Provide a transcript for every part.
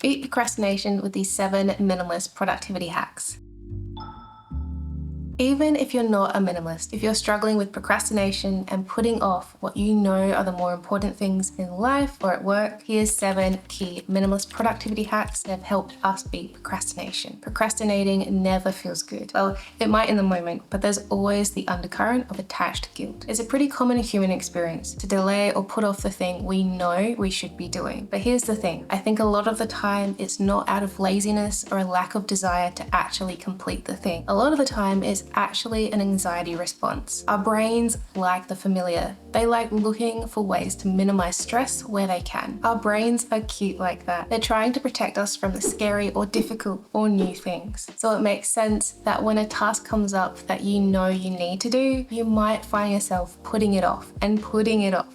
Beat procrastination with these 7 minimalist productivity hacks. Even if you're not a minimalist, if you're struggling with procrastination and putting off what you know are the more important things in life or at work, here's 7 key minimalist productivity hacks that have helped us beat procrastination. Procrastinating never feels good. Well, it might in the moment, but there's always the undercurrent of attached guilt. It's a pretty common human experience to delay or put off the thing we know we should be doing. But here's the thing, I think a lot of the time it's not out of laziness or a lack of desire to actually complete the thing. A lot of the time it's actually an anxiety response. Our brains like the familiar. They like looking for ways to minimize stress where they can. Our brains are cute like that. They're trying to protect us from the scary or difficult or new things. So it makes sense that when a task comes up that you know you need to do, you might find yourself putting it off,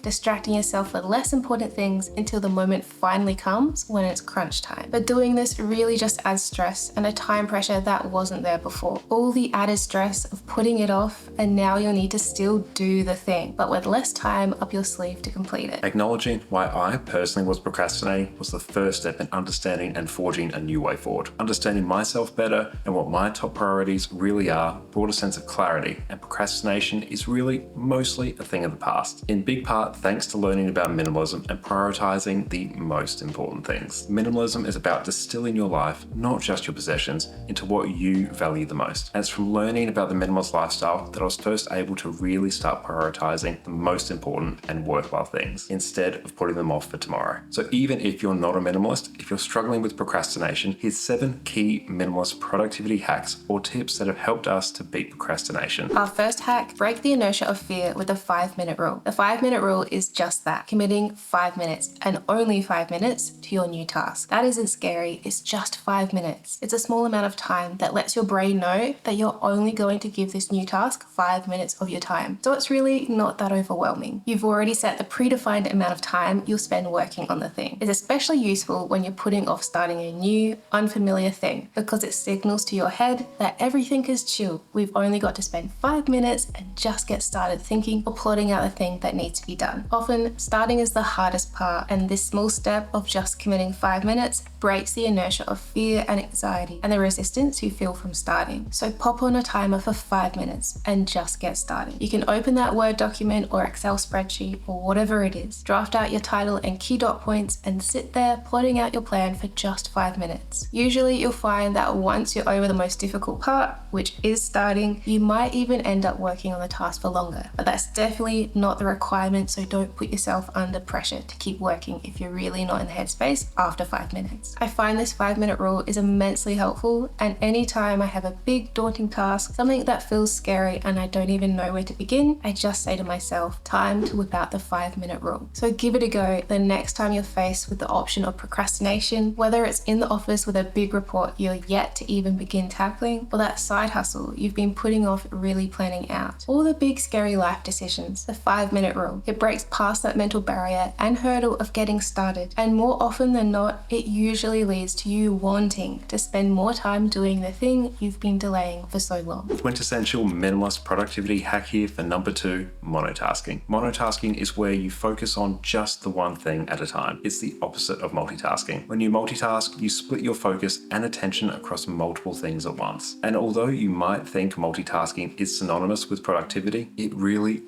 distracting yourself with less important things until the moment finally comes when it's crunch time. But doing this really just adds stress and a time pressure that wasn't there before. All the added stress of putting it off, and now you'll need to still do the thing, but with less time up your sleeve to complete it. Acknowledging why I personally was procrastinating was the first step in understanding and forging a new way forward. Understanding myself better and what my top priorities really are brought a sense of clarity, and procrastination is really mostly a thing of the past. In big part thanks to learning about minimalism and prioritizing the most important things. Minimalism is about distilling your life, not just your possessions, into what you value the most. And it's from learning about the minimalist lifestyle that I was first able to really start prioritizing the most important and worthwhile things instead of putting them off for tomorrow. So even if you're not a minimalist, if you're struggling with procrastination, here's 7 key minimalist productivity hacks or tips that have helped us to beat procrastination. Our first hack, break the inertia of fear with the 5-minute rule. The 5-minute rule is just that, committing 5 minutes and only 5 minutes to your new task. That isn't scary, it's just 5 minutes. It's a small amount of time that lets your brain know that you're only going to give this new task 5 minutes of your time. So it's really not that overwhelming. You've already set the predefined amount of time you'll spend working on the thing. It's especially useful when you're putting off starting a new, unfamiliar thing because it signals to your head that everything is chill. We've only got to spend 5 minutes and just get started thinking or plotting out the thing that needs to be done. Often, starting is the hardest part, and this small step of just committing 5 minutes breaks the inertia of fear and anxiety and the resistance you feel from starting. So pop on a timer for 5 minutes and just get started. You can open that Word document or Excel spreadsheet or whatever it is. Draft out your title and key dot points and sit there plotting out your plan for just 5 minutes. Usually you'll find that once you're over the most difficult part, which is starting, you might even end up working on the task for longer. But that's definitely not the requirement, so don't put yourself under pressure to keep working if you're really not in the headspace after 5 minutes. I find this 5-minute rule is immensely helpful, and anytime I have a big daunting task, something that feels scary and I don't even know where to begin, I just say to myself, time to whip out the 5-minute rule. So give it a go the next time you're faced with the option of procrastination, whether it's in the office with a big report you're yet to even begin tackling, or that side hustle you've been putting off really planning out, or the big scary life decisions. The 5-minute rule, it breaks past that mental barrier and hurdle of getting started, and more often than not, it usually leads to you wanting to spend more time doing the thing you've been delaying for so long. Quintessential minimalist productivity hack here for number 2, monotasking. Monotasking is where you focus on just the one thing at a time. It's the opposite of multitasking. When you multitask, you split your focus and attention across multiple things at once. And although you might think multitasking is synonymous with productivity, it really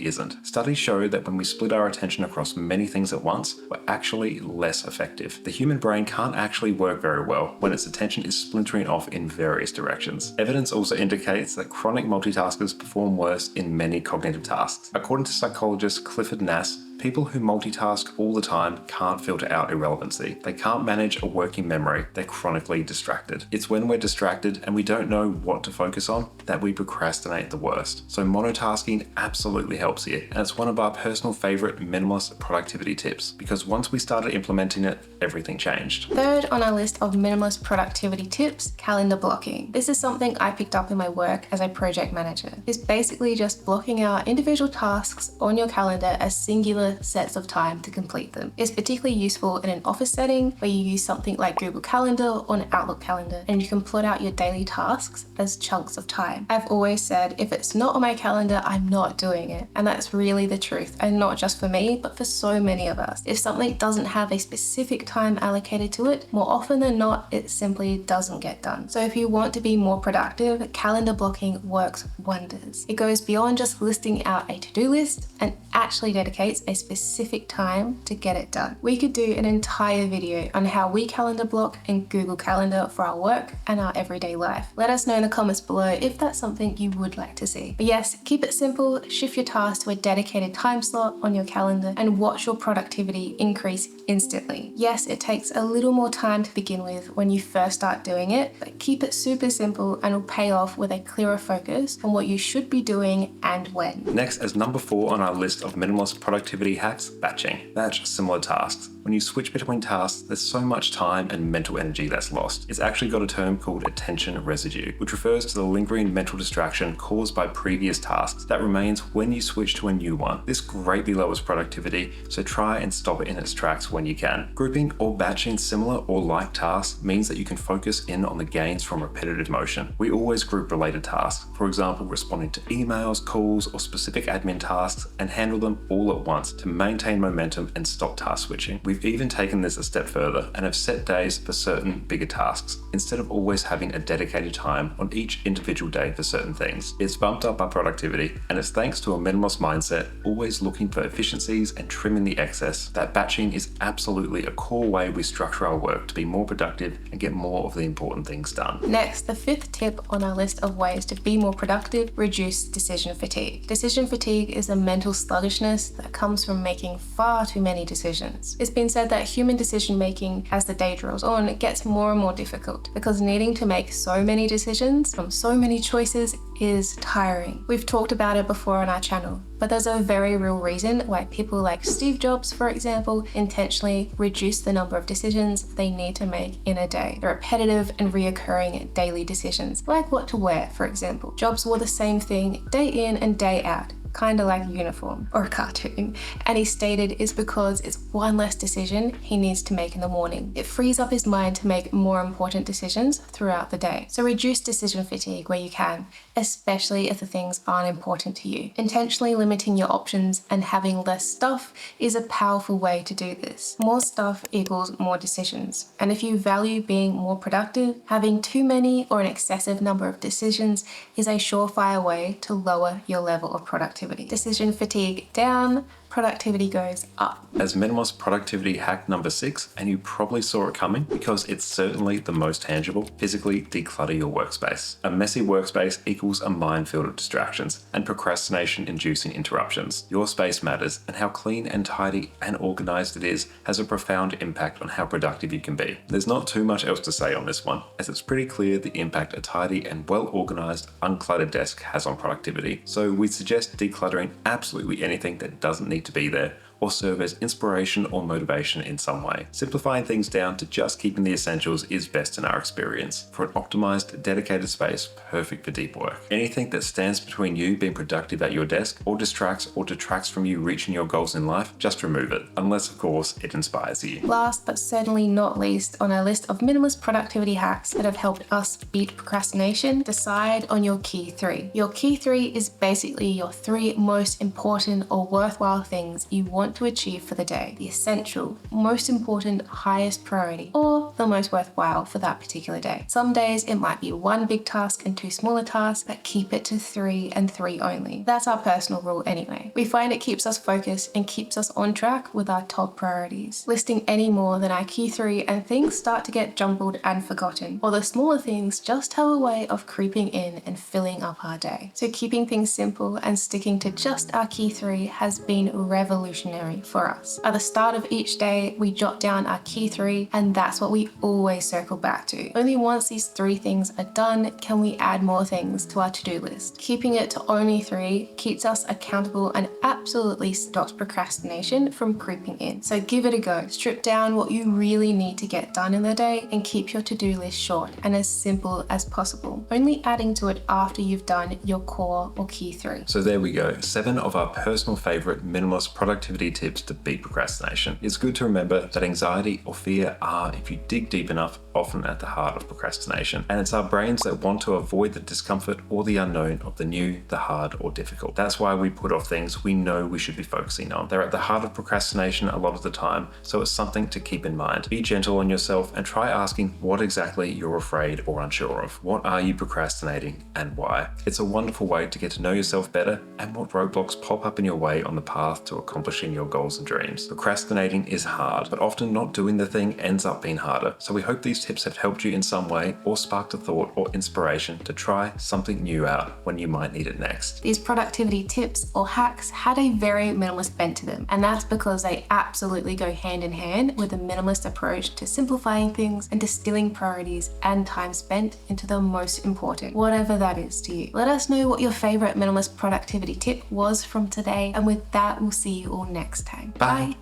isn't. Studies show that when we split our attention across many things at once, we're actually less effective. The human brain can't actually work very well when its attention is splintering off in various directions. Evidence also indicates that chronic multitaskers perform worse in many cognitive tasks. According to psychologist Clifford Nass, people who multitask all the time can't filter out irrelevancy. They can't manage a working memory. They're chronically distracted. It's when we're distracted and we don't know what to focus on that we procrastinate the worst. So monotasking absolutely helps here, and it's one of our personal favorite minimalist productivity tips because once we started implementing it, everything changed. Third on our list of minimalist productivity tips, calendar blocking. This is something I picked up in my work as a project manager. It's basically just blocking out individual tasks on your calendar as singular particular sets of time to complete them. It's particularly useful in an office setting where you use something like Google Calendar or an Outlook calendar, and you can plot out your daily tasks as chunks of time. I've always said if it's not on my calendar, I'm not doing it. And that's really the truth, and not just for me, but for so many of us. If something doesn't have a specific time allocated to it, more often than not, it simply doesn't get done. So if you want to be more productive, calendar blocking works wonders. It goes beyond just listing out a to-do list and actually dedicates a specific time to get it done. We could do an entire video on how we calendar block and Google Calendar for our work and our everyday life. Let us know in the comments below if that's something you would like to see. But yes, keep it simple, shift your tasks to a dedicated time slot on your calendar, and watch your productivity increase instantly. Yes, it takes a little more time to begin with when you first start doing it, but keep it super simple and will pay off with a clearer focus on what you should be doing and when. Next, as number 4 on our list of minimalist productivity hacks, batching. Batch similar tasks. When you switch between tasks, there's so much time and mental energy that's lost. It's actually got a term called attention residue, which refers to the lingering mental distraction caused by previous tasks that remains when you switch to a new one. This greatly lowers productivity, so try and stop it in its tracks when you can. Grouping or batching similar or like tasks means that you can focus in on the gains from repetitive motion. We always group related tasks, for example, responding to emails, calls, or specific admin tasks, and handle them all at once to maintain momentum and stop task switching. We've even taken this a step further and have set days for certain bigger tasks, instead of always having a dedicated time on each individual day for certain things. It's bumped up our productivity, and it's thanks to a minimalist mindset, always looking for efficiencies and trimming the excess, that batching is absolutely a core way we structure our work to be more productive and get more of the important things done. Next, the 5th tip on our list of ways to be more productive: reduce decision fatigue. Decision fatigue is a mental sluggishness that comes from making far too many decisions. It's been said that human decision making, as the day draws on, gets more and more difficult because needing to make so many decisions from so many choices is tiring. We've talked about it before on our channel, but there's a very real reason why people like Steve Jobs, for example, intentionally reduce the number of decisions they need to make in a day. The repetitive and reoccurring daily decisions, like what to wear, for example. Jobs wore the same thing day in and day out, kind of like a uniform or a cartoon, and he stated it's because it's one less decision he needs to make in the morning. It frees up his mind to make more important decisions throughout the day. So reduce decision fatigue where you can, especially if the things aren't important to you. Intentionally limiting your options and having less stuff is a powerful way to do this. More stuff equals more decisions, and if you value being more productive, having too many or an excessive number of decisions is a surefire way to lower your level of productivity. Decision fatigue down, productivity goes up. As minimalist productivity hack number 6, and you probably saw it coming because it's certainly the most tangible, physically declutter your workspace. A messy workspace equals a minefield of distractions and procrastination-inducing interruptions. Your space matters, and how clean and tidy and organized it is has a profound impact on how productive you can be. There's not too much else to say on this one, as it's pretty clear the impact a tidy and well-organized, uncluttered desk has on productivity. So we suggest decluttering absolutely anything that doesn't need to be there or serve as inspiration or motivation in some way. Simplifying things down to just keeping the essentials is best in our experience for an optimized, dedicated space perfect for deep work. Anything that stands between you being productive at your desk or detracts from you reaching your goals in life, just remove it, unless of course it inspires you. Last but certainly not least on our list of minimalist productivity hacks that have helped us beat procrastination, decide on your key 3. Your key 3 is basically your 3 most important or worthwhile things you want to achieve for the day. The essential, most important, highest priority, or the most worthwhile for that particular day. Some days it might be 1 big task and 2 smaller tasks, but keep it to 3 and 3 only. That's our personal rule anyway. We find it keeps us focused and keeps us on track with our top priorities. Listing any more than our key 3 and things start to get jumbled and forgotten, or the smaller things just have a way of creeping in and filling up our day. So keeping things simple and sticking to just our key 3 has been revolutionary for us. At the start of each day, we jot down our key 3, and that's what we always circle back to. Only once these 3 things are done can we add more things to our to-do list. Keeping it to only 3 keeps us accountable and absolutely stops procrastination from creeping in. So give it a go. Strip down what you really need to get done in the day and keep your to-do list short and as simple as possible, only adding to it after you've done your core or key 3. So there we go, 7 of our personal favorite minimalist productivity productivity tips to beat procrastination. It's good to remember that anxiety or fear are, if you dig deep enough, often at the heart of procrastination. And it's our brains that want to avoid the discomfort or the unknown of the new, the hard, or difficult. That's why we put off things we know we should be focusing on. They're at the heart of procrastination a lot of the time, so it's something to keep in mind. Be gentle on yourself and try asking what exactly you're afraid or unsure of. What are you procrastinating and why? It's a wonderful way to get to know yourself better and what roadblocks pop up in your way on the path to accomplishing your goals and dreams. Procrastinating is hard, but often not doing the thing ends up being harder. So we hope these tips have helped you in some way or sparked a thought or inspiration to try something new out when you might need it next. These productivity tips or hacks had a very minimalist bent to them, and that's because they absolutely go hand in hand with a minimalist approach to simplifying things and distilling priorities and time spent into the most important, whatever that is to you. Let us know what your favorite minimalist productivity tip was from today, and with that, we'll see you all next time. Bye.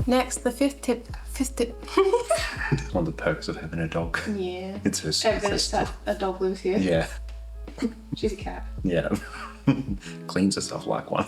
Next, the fifth tip. It's one of the perks of having a dog. Yeah. It's her sister. A dog lives here. Yeah. She's a cat. Yeah. Cleans herself like one.